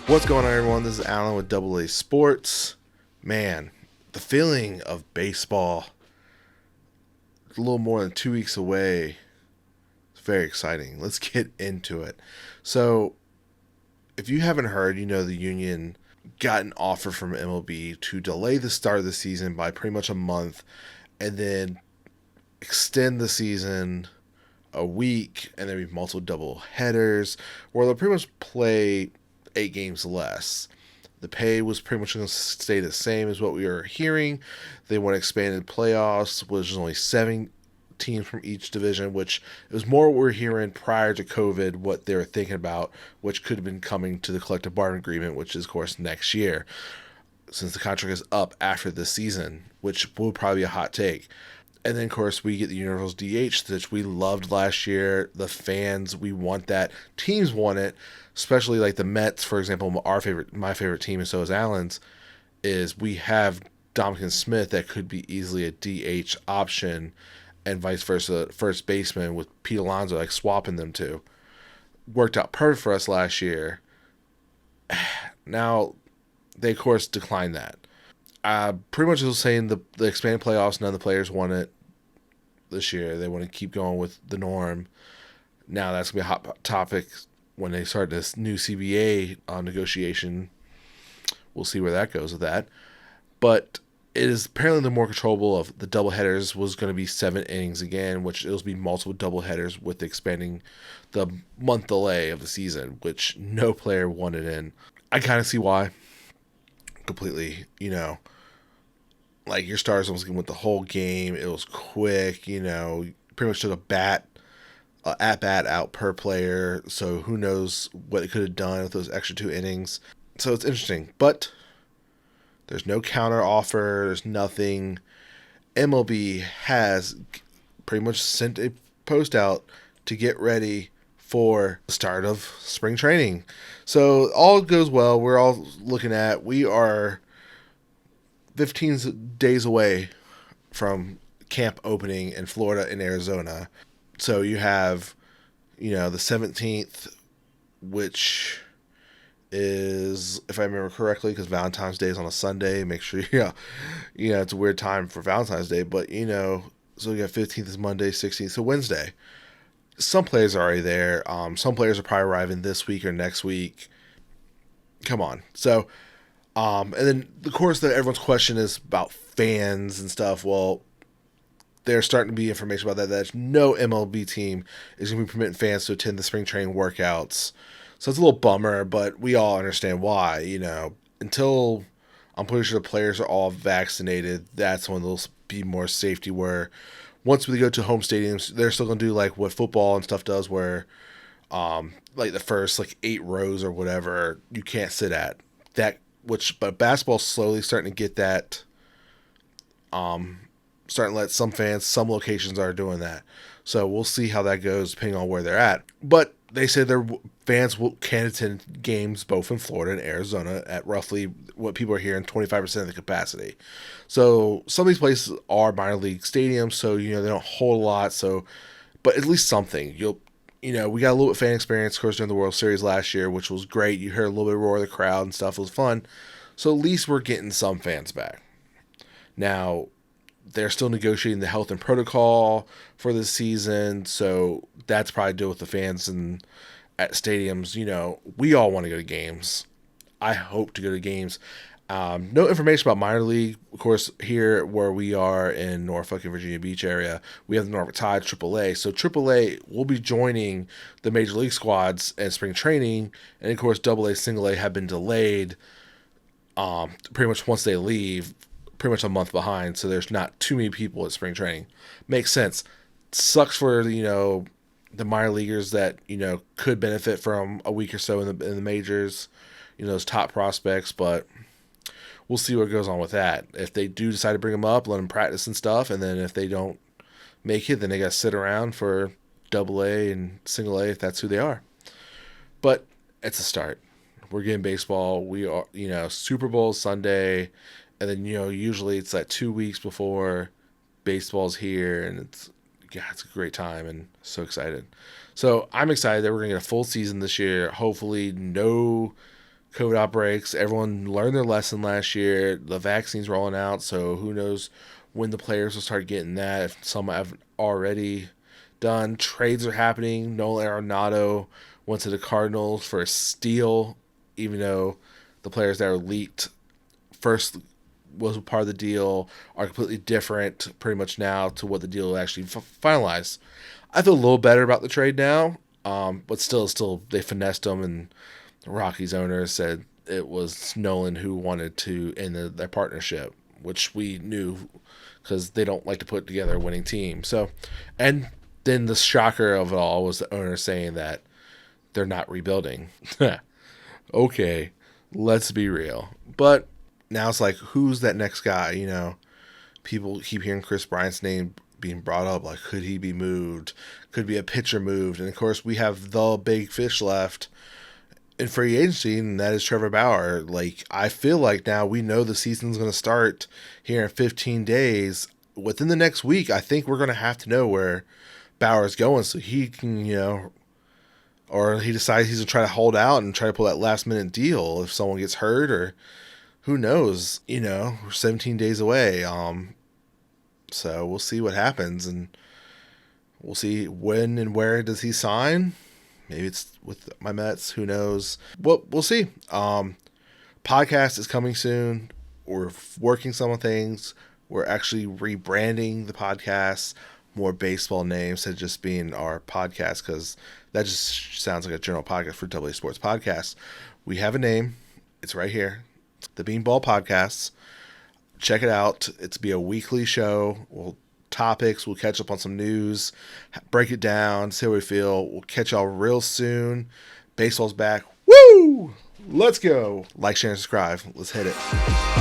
What's going on, everyone? This is Alan with Double A Sports. Man, the feeling of baseball, a little more than 2 weeks away. It's very exciting. Let's get into it. So, if you haven't heard, the union got an offer from MLB to delay the start of the season by pretty much a month and then extend the season a week, and then be multiple double headers where they'll pretty much play 8 games less. The pay was pretty much going to stay the same as what we were hearing. They want expanded playoffs, which is only 7 teams from each division, which is more what we were hearing prior to COVID, what they were thinking about, which could have been coming to the collective bargaining agreement, which is, of course, next year, since the contract is up after this season, which will probably be a hot take. And then, of course, we get the universal DH, which we loved last year. The fans, we want that. Teams want it, especially like the Mets, for example. My favorite team, and so is Allen's, is we have Dominican Smith that could be easily a DH option, and vice versa, first baseman with Pete Alonso, like swapping them two. Worked out perfect for us last year. Now, they, of course, declined that. Pretty much was saying the expanded playoffs, none of the players want it this year. They want to keep going with the norm. Now that's going to be a hot topic when they start this new CBA negotiation. We'll see where that goes with that. But it is apparently the more controllable of the doubleheaders was going to be 7 innings again, which it'll be multiple doubleheaders with expanding the month delay of the season, which no player wanted in. I kind of see why. Completely, like your stars almost went the whole game. It was quick, pretty much took at bat out per player. So who knows what it could have done with those extra 2 innings. So it's interesting, but there's no counter offer. There's nothing. MLB has pretty much sent a post out to get ready for the start of spring training. So all goes well. We're all looking at, we are 15 days away from camp opening in Florida and Arizona. So you have, the 17th, which is, if I remember correctly, because Valentine's Day is on a Sunday. Make sure, it's a weird time for Valentine's Day, but, so you got 15th is Monday, 16th, so Wednesday. Some players are already there. Some players are probably arriving this week or next week. Come on. So, and then, of course, everyone's question is about fans and stuff. Well, there's starting to be information about that. That no MLB team is going to be permitting fans to attend the spring training workouts. So it's a little bummer, but we all understand why. Until I'm pretty sure the players are all vaccinated, that's when there'll be more safety. Where once we go to home stadiums, they're still going to do like what football and stuff does, where like the first 8 rows or whatever you can't sit at. But basketball's slowly starting to get that. Starting to let some locations are doing that. So we'll see how that goes depending on where they're at. But they say their fans can attend games both in Florida and Arizona at roughly what people are hearing, 25% of the capacity. So some of these places are minor league stadiums, so they don't hold a lot. So, but at least something. We got a little bit of fan experience, of course, during the World Series last year, which was great. You heard a little bit of roar of the crowd and stuff. It was fun. So at least we're getting some fans back. Now, they're still negotiating the health and protocol for the season, so that's probably deal with the fans and at stadiums. We all want to go to games. I hope to go to games. No information about minor league. Of course, here where we are in Norfolk and Virginia Beach area, we have the Norfolk Tide AAA. So AAA will be joining the major league squads in spring training, and of course, AA, Single A have been delayed. Pretty much once they leave, pretty much a month behind, so there's not too many people at spring training. Makes sense. Sucks for the minor leaguers that could benefit from a week or so in the majors, those top prospects, but we'll see what goes on with that. If they do decide to bring them up, let them practice and stuff, and then if they don't make it, then they got to sit around for AA and Single A if that's who they are. But it's a start. We're getting baseball. We are, Super Bowl Sunday. And then, usually it's like 2 weeks before baseball's here, and it's a great time and so excited. So I'm excited that we're going to get a full season this year. Hopefully no COVID outbreaks. Everyone learned their lesson last year. The vaccine's rolling out, so who knows when the players will start getting that. If some have already done. Trades are happening. Nolan Arenado went to the Cardinals for a steal, even though the players that were leaked first was a part of the deal are completely different pretty much now to what the deal actually finalized. I feel a little better about the trade now, but still they finessed them, and the Rockies owner said it was Nolan who wanted to end their partnership, which we knew because they don't like to put together a winning team. So, and then the shocker of it all was the owner saying that they're not rebuilding. Okay, let's be real. But now it's like, who's that next guy? You know, people keep hearing Chris Bryant's name being brought up. Like, could he be moved? Could be a pitcher moved? And of course, we have the big fish left in free agency, and that is Trevor Bauer. Like, I feel like now we know the season's going to start here in 15 days. Within the next week, I think we're going to have to know where Bauer's going so he can, you know, or he decides he's going to try to hold out and try to pull that last minute deal if someone gets hurt, or who knows, you know, we're 17 days away. So we'll see what happens, and we'll see when and where does he sign. Maybe it's with my Mets. Who knows? Well, we'll see. Podcast is coming soon. We're working some things. We're actually rebranding the podcast. More baseball names instead of just being our podcast, because that just sounds like a general podcast for AA Sports Podcast. We have a name. It's right here. The Beanball Podcasts. Check it out. It's be a weekly show. We'll catch up on some news, break it down, see how we feel. We'll catch y'all real soon. Baseball's back. Woo! Let's go. Like, share, and subscribe. Let's hit it.